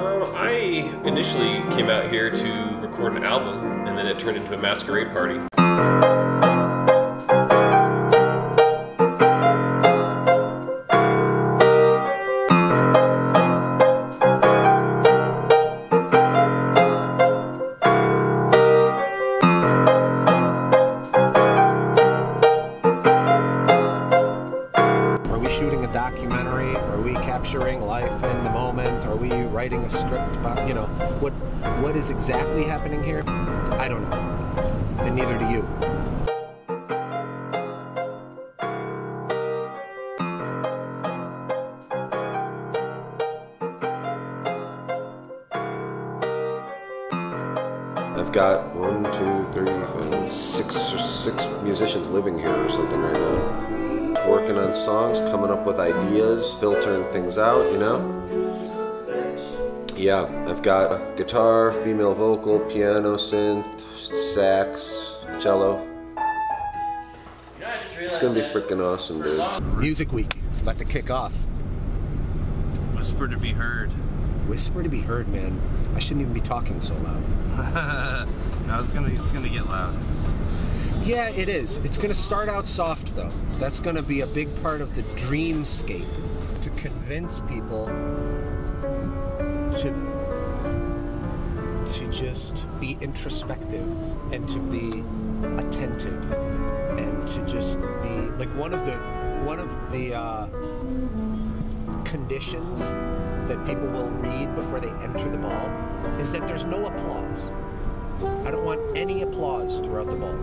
I initially came out here to record an album, and then it turned into a masquerade party. Shooting a documentary? Are we capturing life in the moment? Are we writing a script about, you know, what is exactly happening here? I don't know, and neither do you. I've got 1, 2, 3, 6 musicians living here or something right now. Working on songs, coming up with ideas, filtering things out, you know? Yeah, I've got guitar, female vocal, piano, synth, sax, cello. It's gonna be freaking awesome, dude. Music Week, it's about to kick off. Whisper to be heard. Whisper to be heard, man. I shouldn't even be talking so loud. No, it's gonna get loud. Yeah, it is. It's going to start out soft, though. That's going to be a big part of the dreamscape, to convince people to just be introspective and to be attentive and to just be like one of the conditions that people will read before they enter the ball is that there's no applause. I don't want any applause throughout the ball.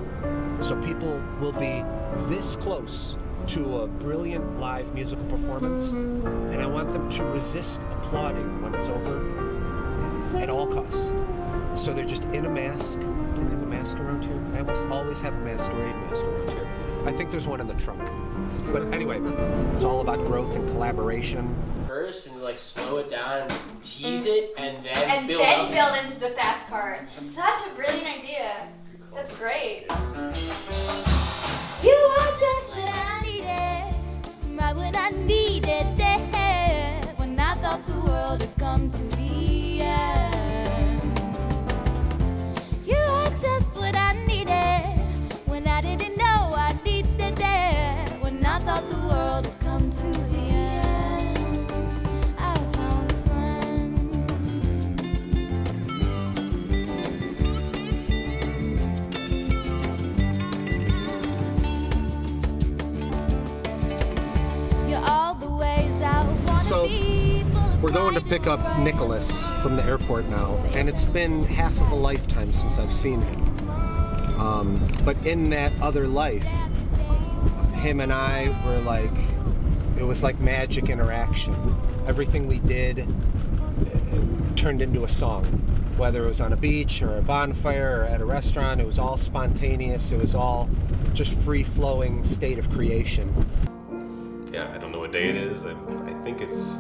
So people will be this close to a brilliant live musical performance, and I want them to resist applauding when it's over at all costs. So they're just in a mask. Do we have a mask around here? I almost always have a masquerade mask around here. I think there's one in the trunk. But anyway, it's all about growth and collaboration. First, and like slow it down and tease it, and then build into the fast part. Such a brilliant idea. That's great. You are just what I needed, right when I needed it, when I thought the world had come to the end. You are just what I needed, when I didn't know I needed it, when I thought the world had come to the end. I found a friend. So we're going to pick up Nicholas from the airport now, and it's been half of a lifetime since I've seen him. But in that other life, him and I were like, it was like magic interaction. Everything we did turned into a song. Whether it was on a beach or a bonfire or at a restaurant, it was all spontaneous. It was all just free-flowing state of creation. Yeah, I don't know what day it is. I think it's,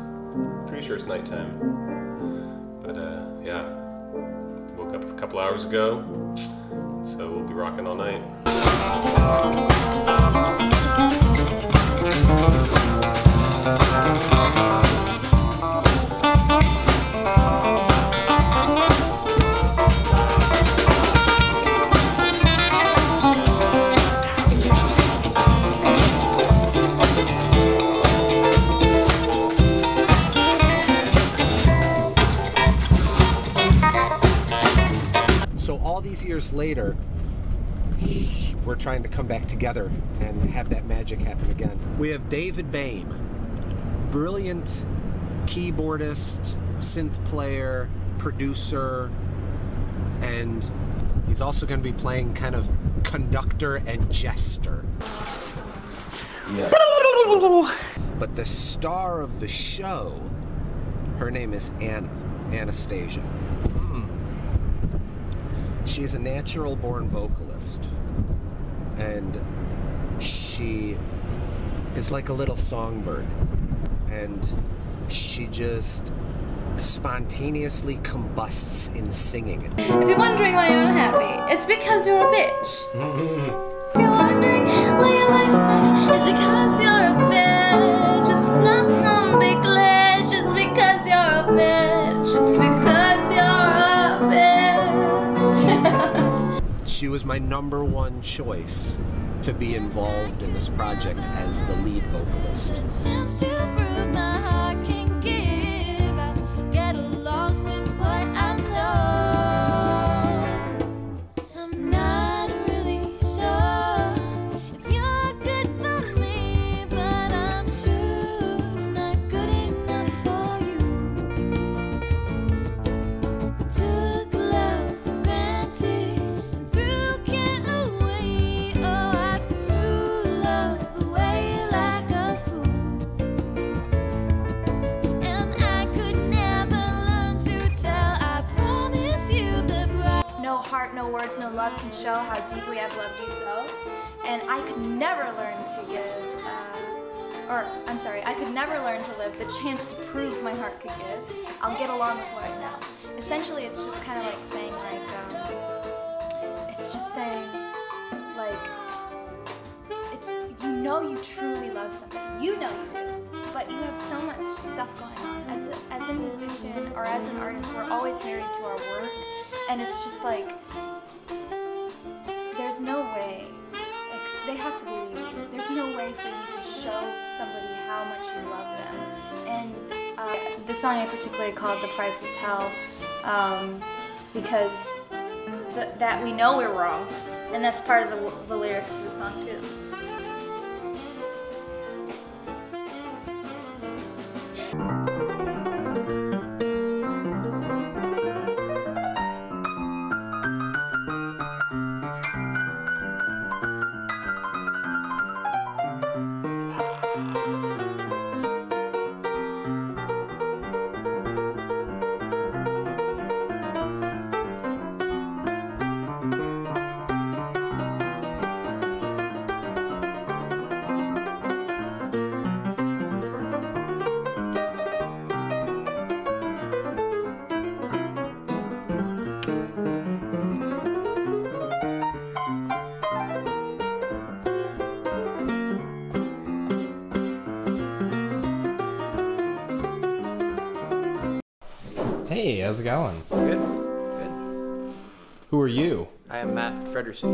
pretty sure it's nighttime. But yeah, woke up a couple hours ago, so we'll be rocking all night. Years later, we're trying to come back together and have that magic happen again. We have David Boehm, brilliant keyboardist, synth player, producer, and he's also going to be playing kind of conductor and jester. Yeah. But the star of the show, her name is Anastasia. She's a natural-born vocalist, and she is like a little songbird, and she just spontaneously combusts in singing. If you're wondering why you're unhappy, it's because you're a bitch. If you're wondering why your life sucks, it's because you're a bitch. It's not some big glitch, it's because you're a bitch. It's because she was my #1 choice to be involved in this project as the lead vocalist. Chance to prove my heart can give. I get along with what I know. I'm not really sure if you're good for me, but I'm sure not good enough for you. Took love for granted and threw it away. Oh, I threw love away like a fool. And I could never learn to tell. I promise you the price. No heart, no words, no love can show how deeply I've loved you so. And I could never learn to give, I could never learn to live the chance to prove my heart could give. I'll get along with what I know. Essentially, it's just kind of like saying, you know you truly love somebody. You know you do. But you have so much stuff going on. As a musician or as an artist, we're always married to our work. And it's just like, there's no way, they have to believe you. There's no way for you to show somebody how much you love them. And the song I particularly called The Price is Hell, because that we know we're wrong. And that's part of the lyrics to the song too. Hey, how's it going? Good, good. Who are you? I am Matt Fredericy.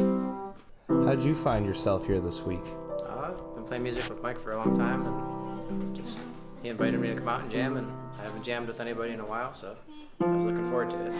How'd you find yourself here this week? I've been playing music with Mike for a long time, and just he invited me to come out and jam, and I haven't jammed with anybody in a while, so I was looking forward to it.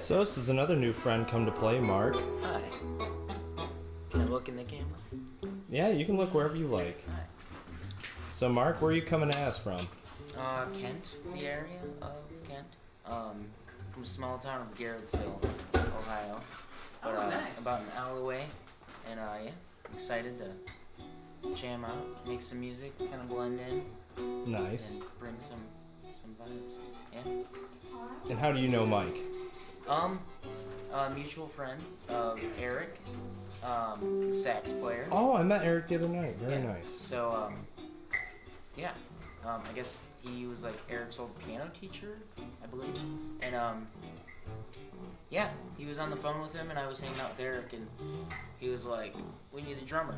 So this is another new friend come to play, Mark. Hi. Can I look in the camera? Yeah, you can look wherever you like. Hi. So Mark, where are you coming at us from? Kent, the area of Kent. From a small town of Garrettsville, Ohio. But, nice. About an hour away. And yeah, I'm excited to jam out, make some music, kind of blend in. Nice. And bring some vibes. Yeah. And how do you know Mike? A mutual friend of Eric, the sax player. Oh, I met Eric the other night. Very nice. So, yeah. I guess he was like Eric's old piano teacher, I believe. And, yeah, he was on the phone with him, and I was hanging out with Eric, and he was like, "We need a drummer."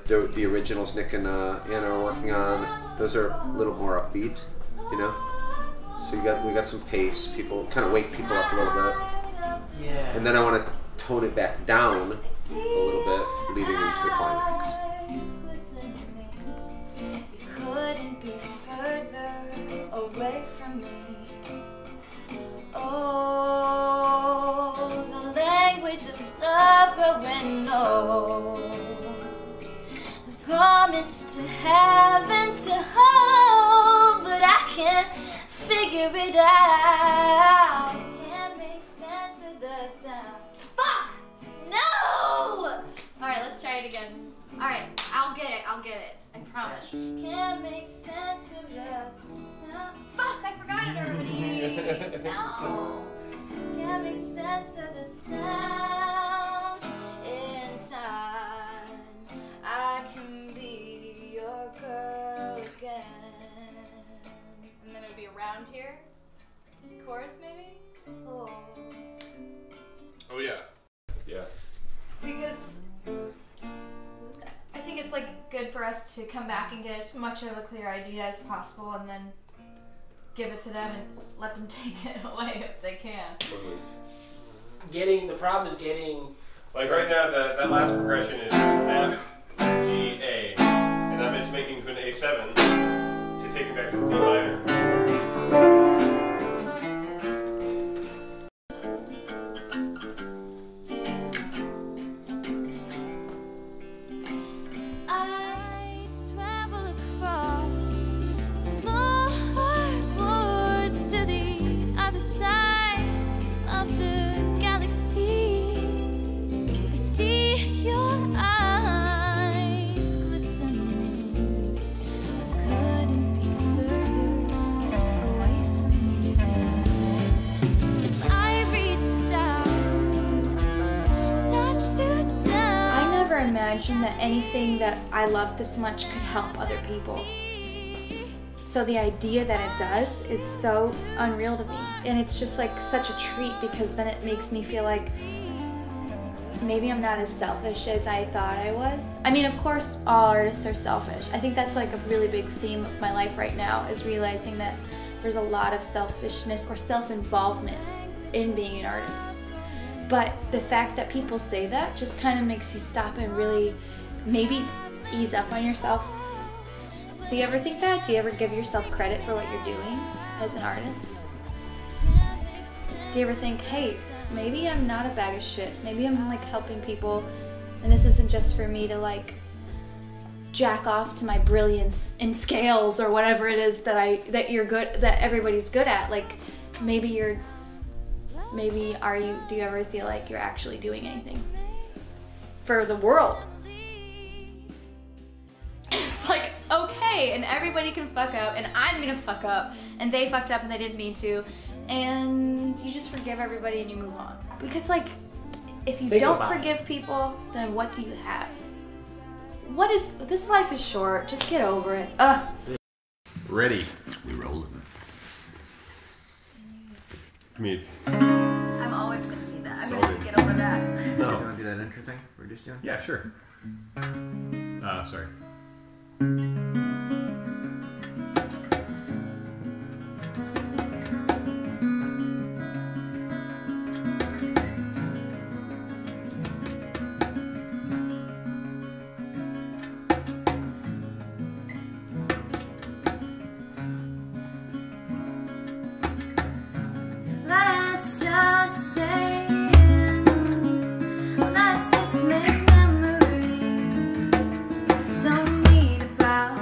like the originals Nick and Anna are working on, those are a little more upbeat, you know. So we got some pace. People kind of wake people up a little bit. Yeah. And then I want to tone it back down a little bit, leading into the climax. You couldn't be further away from me. Oh, the language of love growing old. The promise to have and to hold, but I can't figure it out. Can't make sense of the sound. Fuck! No! Alright, let's try it again. Alright, I'll get it. I promise. Can't make sense of the sound. Fuck, I forgot it already. No. Can't make sense of the sounds inside. I can be your girl again. And then it would be around here. Chorus maybe? Oh. Oh yeah. Yeah. Because I think it's like good for us to come back and get as much of a clear idea as possible, and then give it to them and let them take it away if they can. The problem is getting. Like right now, that last progression is F, G, A, and I'm just making to an A7 to take me back to the D minor. I travel across floorboards to the other side of the galaxy. I see your eyes glistening. You couldn't be further away from me. If I reached out to touch the down. I never imagined that anything that I love this much could help other people. So the idea that it does is so unreal to me. And it's just like such a treat, because then it makes me feel like maybe I'm not as selfish as I thought I was. I mean, of course, all artists are selfish. I think that's like a really big theme of my life right now, is realizing that there's a lot of selfishness or self-involvement in being an artist. But the fact that people say that just kind of makes you stop and really maybe ease up on yourself. Do you ever think that? Do you ever give yourself credit for what you're doing as an artist? Do you ever think, hey, maybe I'm not a bag of shit. Maybe I'm like helping people, and this isn't just for me to like jack off to my brilliance in scales or whatever it is that everybody's good at. Like maybe do you ever feel like you're actually doing anything for the world? It's like, okay, and everybody can fuck up, and I'm gonna fuck up, and they fucked up and they didn't mean to, and you just forgive everybody and you move on. Because like, if you don't forgive people, then what do you have? This life is short, just get over it. Ready. We rolling. Me. I'm always gonna need that. I'm gonna have to get over that. No. You want to do that intro thing we're just doing? Yeah, sure. Sorry. Let's just stay in. Let's just make memories. Don't need a proud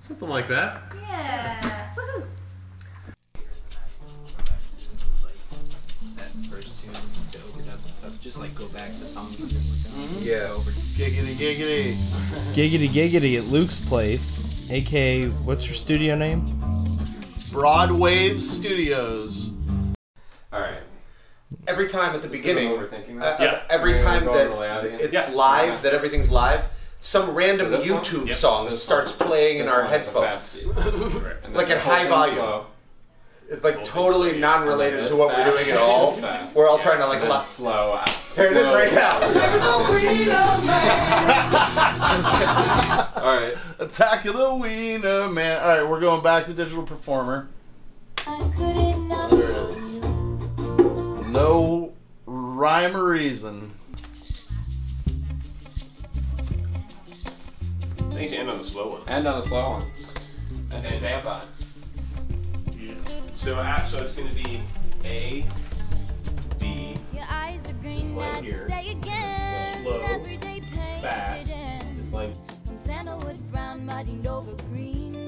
Something like that. Yeah. Woohoo. That first tune, the overdub and stuff, just like go back to songs we've been working on. Yeah. Giggity, Giggity giggity at Luke's place, aka what's your studio name? Broadwave Studios. All right. Every time at the beginning, overthinking that? every Yeah. time Go that all the way out again? it's Yeah. live, that everything's live, some random So this one? YouTube Yep. song This starts one. playing in This our one, the headphones. fast beat. And Like then at the high whole thing volume. slow. It's like Whole totally thing non-related slow. to what we're doing at all. It's fast. We're all Yeah. trying to like And then slow out. Here it is Slow. right now. All right. Attack of the Wiener Man. All right, we're going back to Digital Performer. There it is. No rhyme or reason. I think you should end on the slow one. And on the slow one. And then vamp on. So it's going to be A, B, Your eyes are green, Slow I'd here. say again. Slow, Everyday painted fast. in. This line. From sandalwood brown, muddied over green.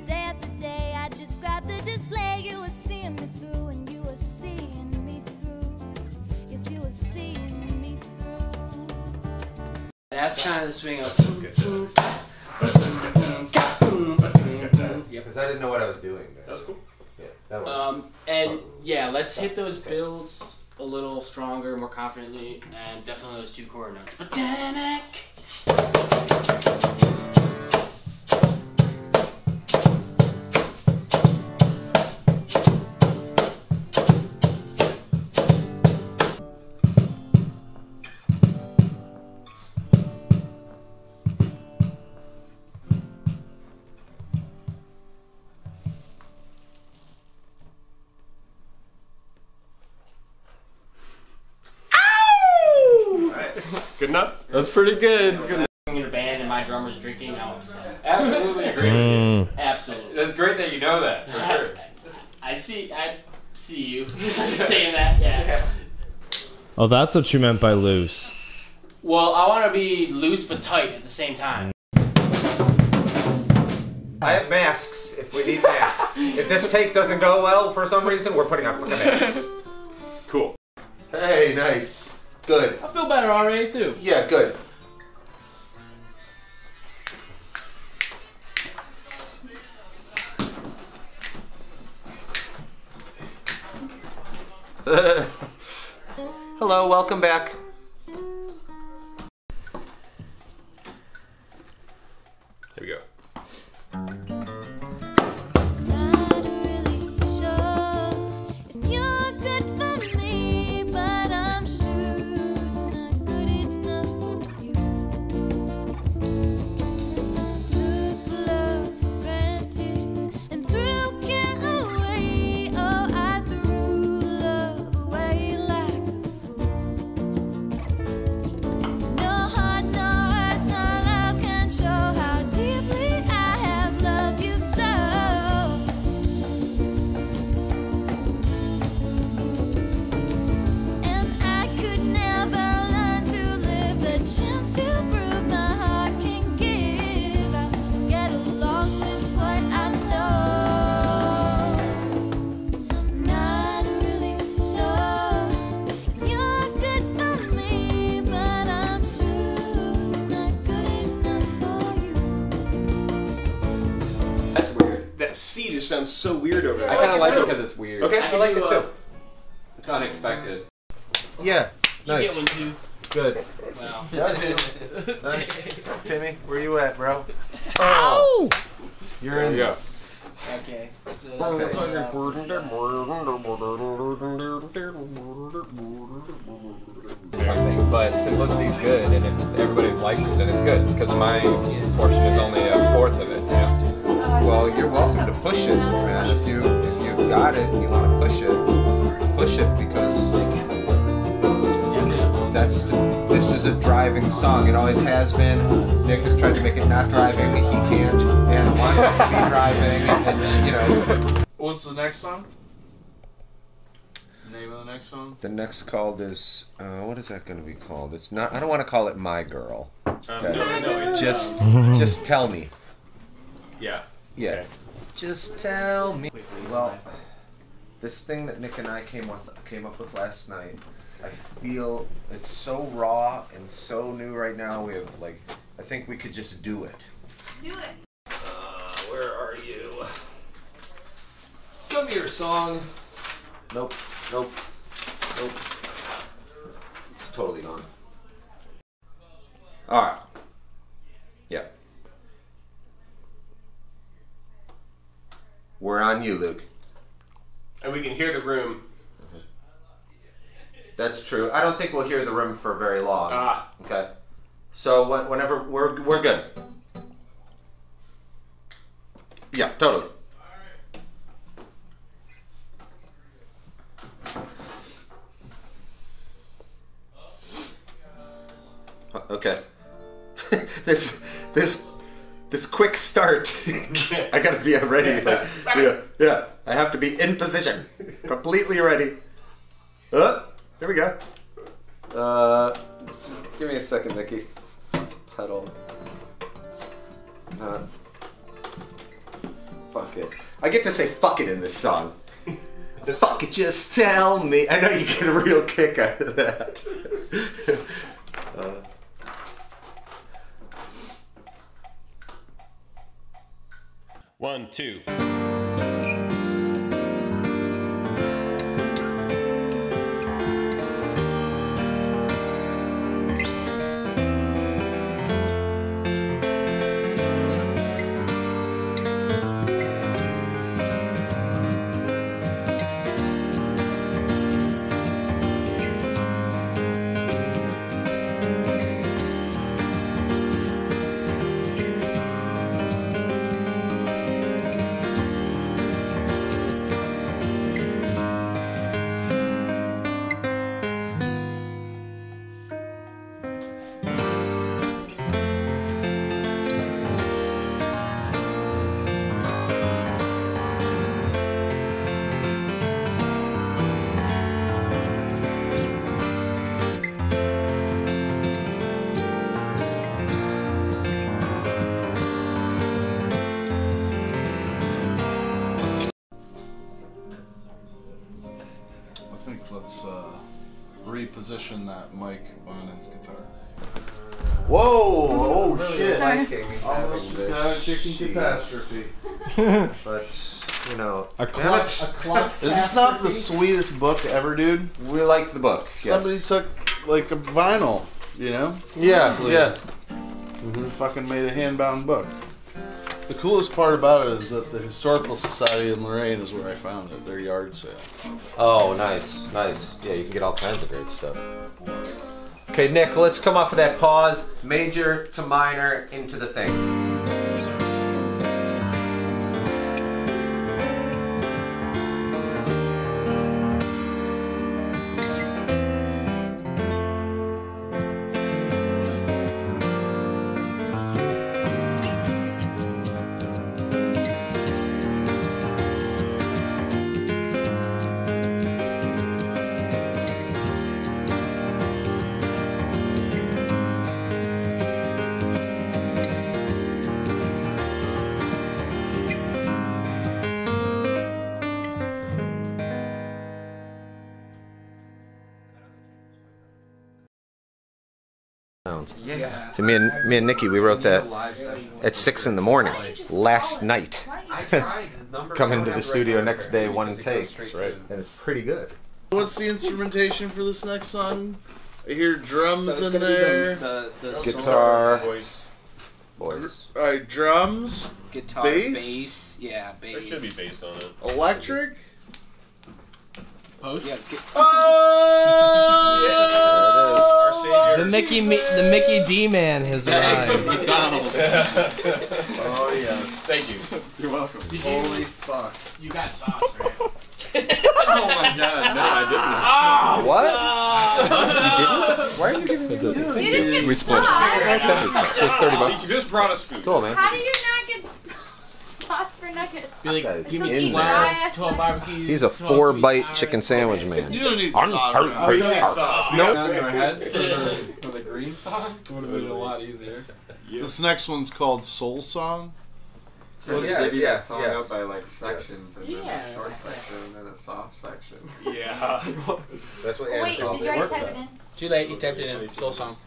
Day after day, I describe the display. You were seeing me through, and you were seeing me through. Yes, you were seeing me through. That's kind of the swing of. Because I didn't know what I was doing. That was cool. Yeah, that was. And yeah, let's hit those builds a little stronger, more confidently, and definitely those two chord notes. Botanic. Good enough? That's pretty good. In a band and my drummer's drinking, I'm upset. Absolutely agree Mm. with you. Absolutely. That's great that you know that, for sure. I see you. Just saying that, yeah. Oh, that's what you meant by loose. Well, I want to be loose but tight at the same time. I have masks if we need masks. If this take doesn't go well for some reason, we're putting on fucking masks. Cool. Hey, nice. Good. I feel better already, too. Yeah, good. Hello, welcome back. Here we go. Not really sure if you're good for me, but I'm sure not good enough for you. Took love for granted and threw it away. Oh, I threw love away like a fool. No heart, no words, no love can show how deeply I have loved you so. And I could never learn to live the chance to prove my heart can give. I get along with what I know. I'm not really sure if you're good for me, but I'm sure not good enough for you. That's weird. That C just sounds so weird over there. I kind of like it because it's weird. Okay, I like it too. It's unexpected. Yeah, You get one, too. Good. Wow. Nice. Timmy, where you at, bro? Oh! You're in There you go. this. Okay. So Something, but simplicity is good, and if everybody likes it, then it's good. Because my portion is only a fourth of it. Yeah. Well, you're welcome to push it, man. If you've got it and you want to push it because this is a driving song. It always has been. Nick has tried to make it not driving. He can't and wants it to be driving. And you know. What's the next song? Name of the next song? The next called is what is that going to be called? It's not. I don't want to call it My Girl. No, it's Just tell me. Yeah. Yeah. Okay. Just tell me. Well, this thing that Nick and I came up with last night, I feel it's so raw and so new right now. We have I think we could just do it. Do it. Where are you? Come here, song. Nope. It's totally gone. All right. Yeah. We're on you, Luke. And we can hear the room. That's true. I don't think we'll hear the room for very long. Okay. So whenever we're good. Yeah, totally. Okay. This quick start. I gotta be ready. Yeah. I have to be in position, completely ready. There we go. Give me a second, Nikki. This pedal. Fuck it. I get to say fuck it in this song. Fuck it, just tell me. I know you get a real kick out of that. 1, 2. Let's reposition that mic on his guitar. Whoa! Really Shit! Almost just had a chicken catastrophe. But you know, A clock. Is this not the sweetest book ever, dude? We like the book. Yes. Somebody took a vinyl, you know? Yeah, Honestly. yeah. Fucking made a hand-bound book. The coolest part about it is that the Historical Society in Lorraine is where I found it, their yard sale. Oh, nice. Yeah, you can get all kinds of great stuff. Okay, Nick, let's come off of that pause. Major to minor into the thing. Yeah. So me and Nikki, we wrote that at 6 in the morning last night. Come into the studio next day, one take, right? And it's pretty good. What's the instrumentation for this next song? I hear drums in there. Guitar, voice. Alright, drums, Guitar, bass. Yeah, bass. There should be bass on it. Electric. Post? Yeah. The Mickey D man has arrived. McDonald's. Oh yes. Thank you. You're welcome. Holy fuck. You got sauce, right? Oh my god, no, I didn't. What? You didn't? Why are you giving me You didn't get We split. sauce. It's $30. just brought us food. Cool, man. How do you not get sauce for You're not good. Be like, Guys, give in me there. 12, 12 barbecues. He's a 4-bite chicken sandwich man. You don't need sauce. Oh, you don't need sauce. Nope. Down in our heads for the green song would have been a lot easier. This next one's called Soul Song. Just Yeah, divvy yeah, that song yes. up by like sections, and then Yeah. a short section, and then a soft section. Yeah. That's what Wait, did you already type it in? Too late, you typed it in. Soul song.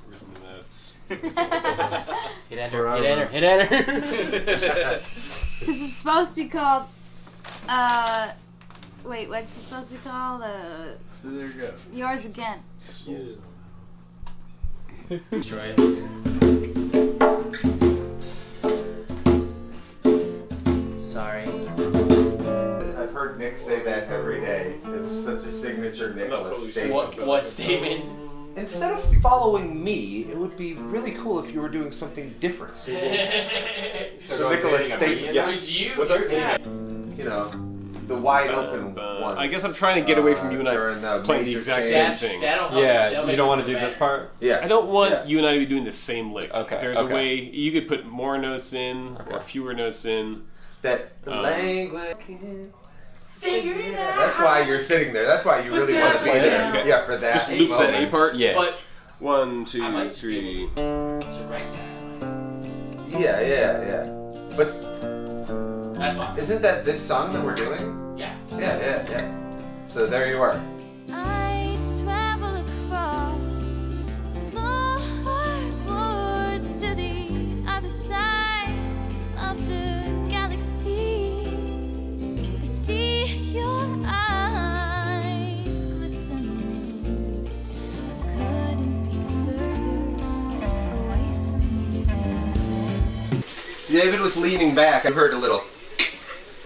Hit enter, Forever. hit enter, hit enter. Because it's supposed to be called, wait, what's it supposed to be called? So there you go. Yours Again. Destroy it. Sorry. I've heard Nick say that every day. It's such a signature Nicholas statement. What statement? Instead of following me, it would be really cool if you were doing something different. The Nicholas statement. It was you. You know, the wide open ones. I guess I'm trying to get away from you and I during the playing the major exact change. same thing. That'll help. Yeah, That'll you make don't me want to feel do this bad. part? Yeah. I don't want Yeah. you and I to be doing the same lick. Okay, There's okay. a way you could put more notes in or fewer notes in. That the Um, language. That's why you're sitting there. That's why you really want to be there. Okay. Yeah, for that. Just loop the A moment. part. Yeah. But 1, I 2, might 3. so right Yeah. But that's fine. isn't that this song that we're doing? Yeah. Yeah. So there you are. I travel across the woods to the other side of the galaxy. I see your eyes glistening. Couldn't be further away from me. David was leaning back. I heard a little,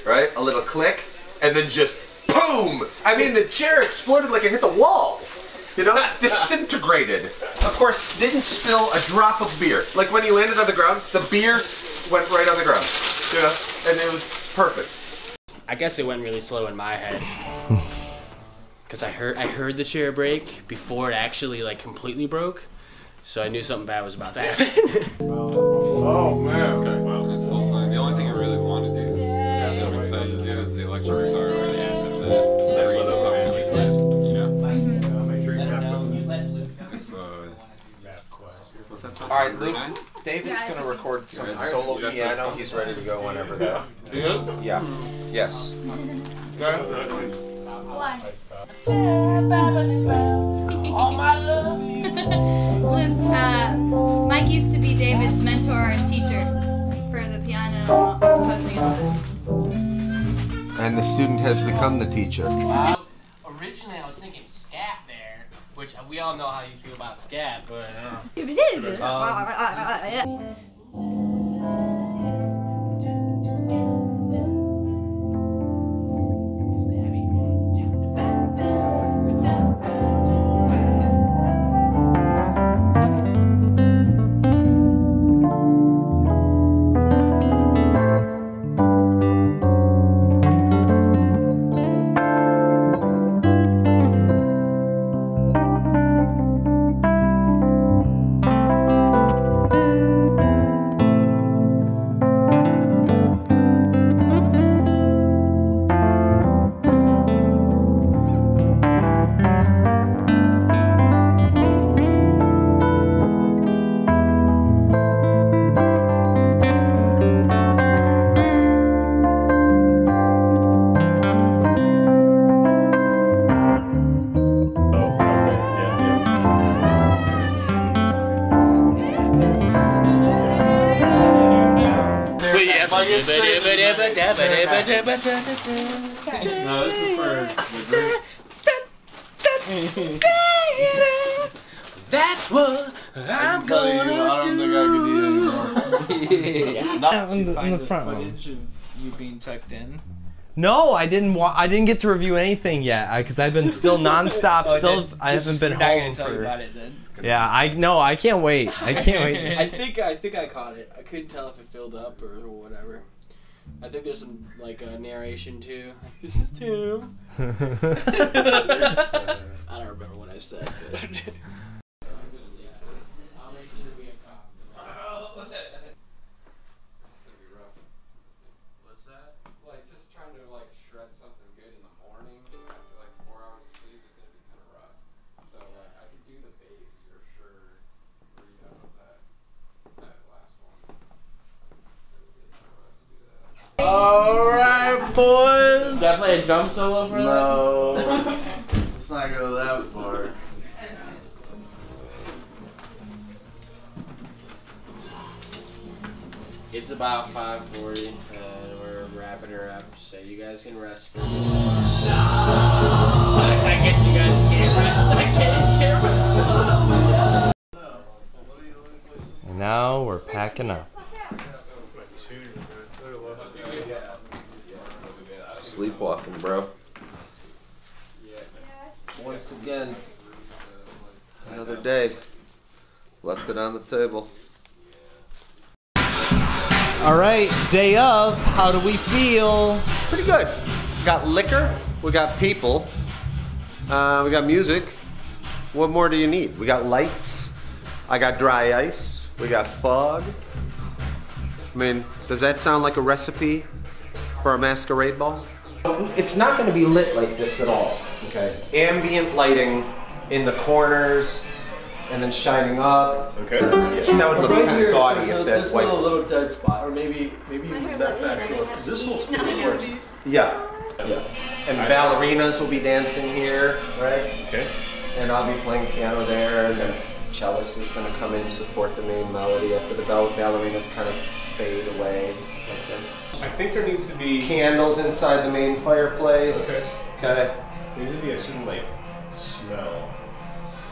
right? A little click, and then just boom! I mean, the chair exploded like it hit the walls. You know, disintegrated. Of course, didn't spill a drop of beer. Like when he landed on the ground, the beer went right on the ground. You know, and it was perfect. I guess it went really slow in my head. Cause I heard the chair break before it actually like completely broke. So I knew something bad was about to happen. Oh man. Okay, well, that's Soul Song. The only thing I really want to do, that I'm excited to do, is the electric guitar or the end of the green song, you know? It's, what's that song? All right, Luke. Nice? David's gonna record some Yeah. solo That's piano. what- He's ready to go whenever though. Yeah. Yeah. Yes. Okay. Why? All my love. Luke, Mike used to be David's mentor and teacher for the piano composing and all that. And the student has become the teacher. Originally, I was thinking scat there, which we all know how you feel about scat, but No, this is for the group. that's what I'm gonna I don't think I could do anymore. On the front one. Footage of you being tucked in. No, I didn't. I didn't get to review anything yet because I've been still nonstop. I haven't been We're not gonna home tell you for. about it then. Yeah, I can't wait. I can't wait. I think I caught it. I couldn't tell if it filled up or whatever. I think there's some like narration too. Like, this is Tim. I don't remember what I said. But What's that? boys. Definitely a drum solo for that. No. Let's not go that far. It's about 5:40 and we're wrapping her up, so you guys can rest for a I guess you guys can't rest. I can't. And now we're packing up. Sleepwalking, bro. Once again, another day. Left it on the table. All right, day of. How do we feel? Pretty good. We got liquor. We got people. We got music. What more do you need? We got lights. I got dry ice. We got fog. I mean, does that sound like a recipe for a masquerade ball? It's not going to be lit like this at all. Okay. Ambient lighting in the corners and then shining up. Okay. That would look kind of gaudy if that's white. little dead spot, or maybe that back door, because this will still work. Yeah. Yeah. And ballerinas will be dancing here, right? Okay. And I'll be playing piano there, and then the cellist is going to come in, support the main melody after the ballerinas kind of fade away like this. I think there needs to be Candles inside the main fireplace. Okay. There needs to be a certain like smell.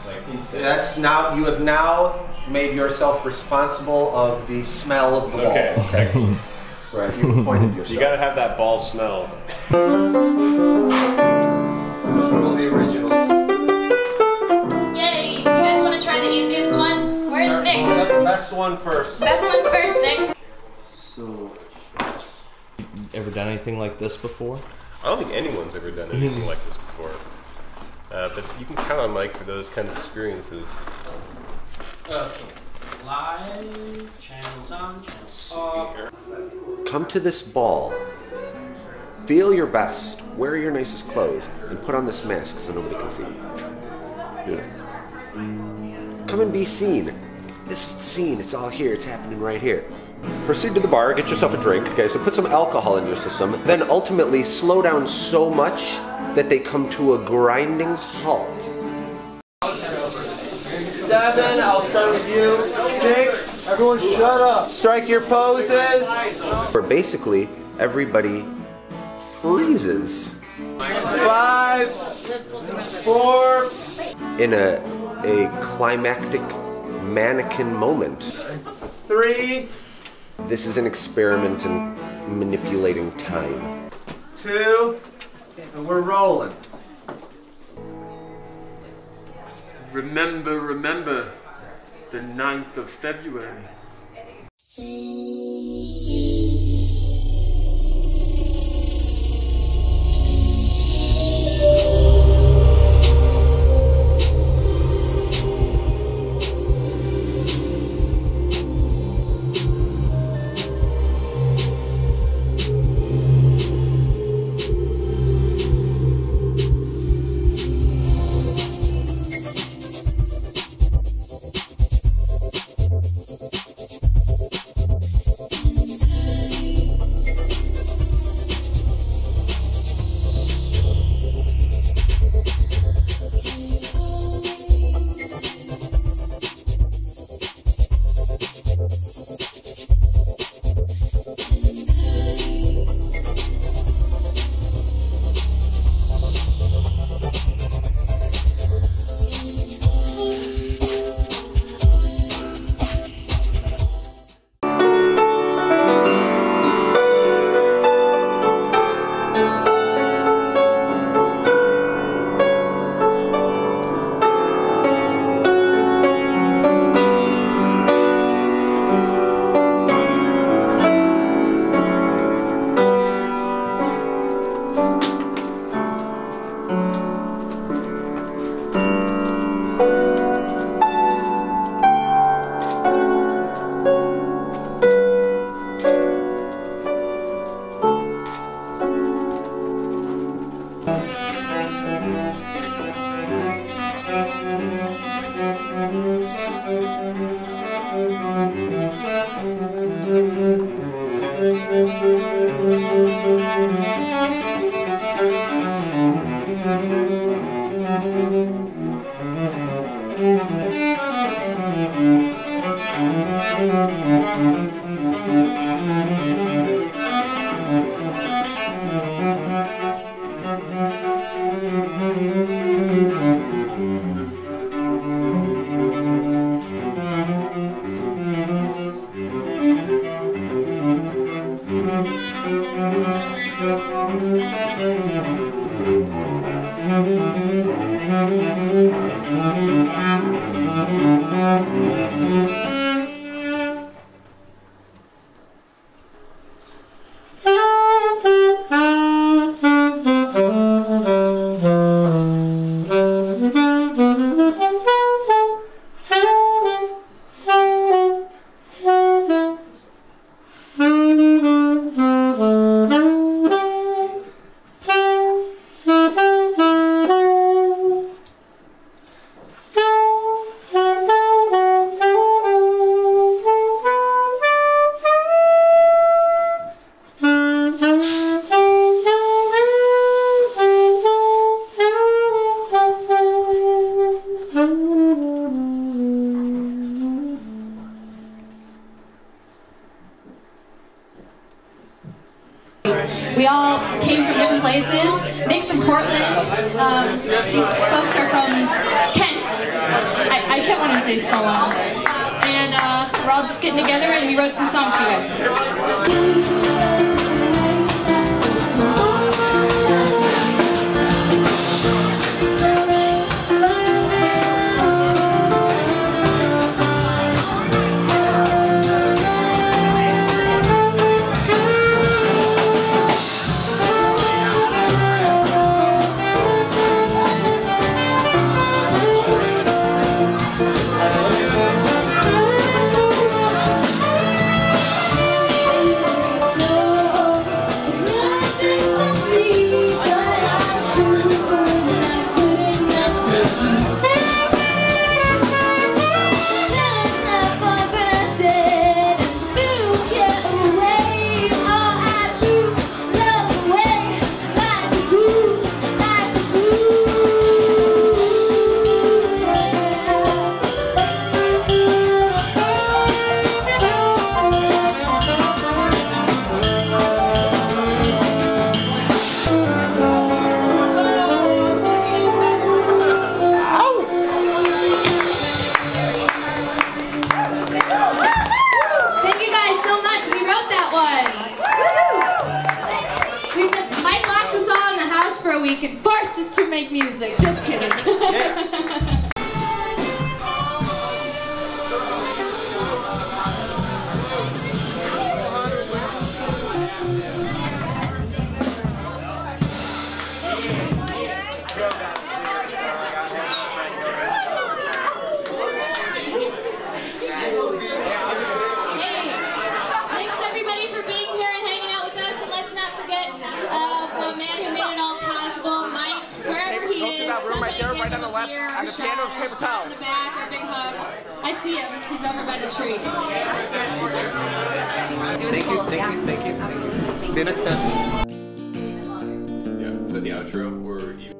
Like That's now, you have now made yourself responsible of the smell of the ball. Okay. Excellent. Right, you appointed yourself. You gotta have that ball smell. Those were all the originals. Yay! Do you guys want to try the easiest one? Where's Nick? The best one first. Best one first, Nick. So, ever done anything like this before? I don't think anyone's ever done anything like this before. But you can count on Mike for those kind of experiences. Okay. Live, channels on, channels off. Come to this ball. Feel your best. Wear your nicest clothes. And put on this mask so nobody can see you. Yeah. Come and be seen. This is the scene. It's all here. It's happening right here. Proceed to the bar. Get yourself a drink. Okay, so put some alcohol in your system. Then ultimately slow down so much that they come to a grinding halt. 7, I'll start with you. 6, everyone shut up. Strike your poses. Where basically everybody freezes. 5, 4, in a climactic mannequin moment. 3, this is an experiment in manipulating time. 2, and we're rolling. Remember, the 9th of February. We all came from different places. Nick's from Portland. These folks are from Kent. I kept wanting to say someone. And we're all just getting together and we wrote some songs for you guys. And forced us to make music. Just kidding. Thanks everybody for being here and hanging out with us. And let's not forget the man who made it all possible, Mike, wherever he is. Somebody give him a beer or a shot or a pat in the back or a big hug. I see him. He's over by the tree. It was cool. Thank you. See you next time. Yeah, is that the outro or you?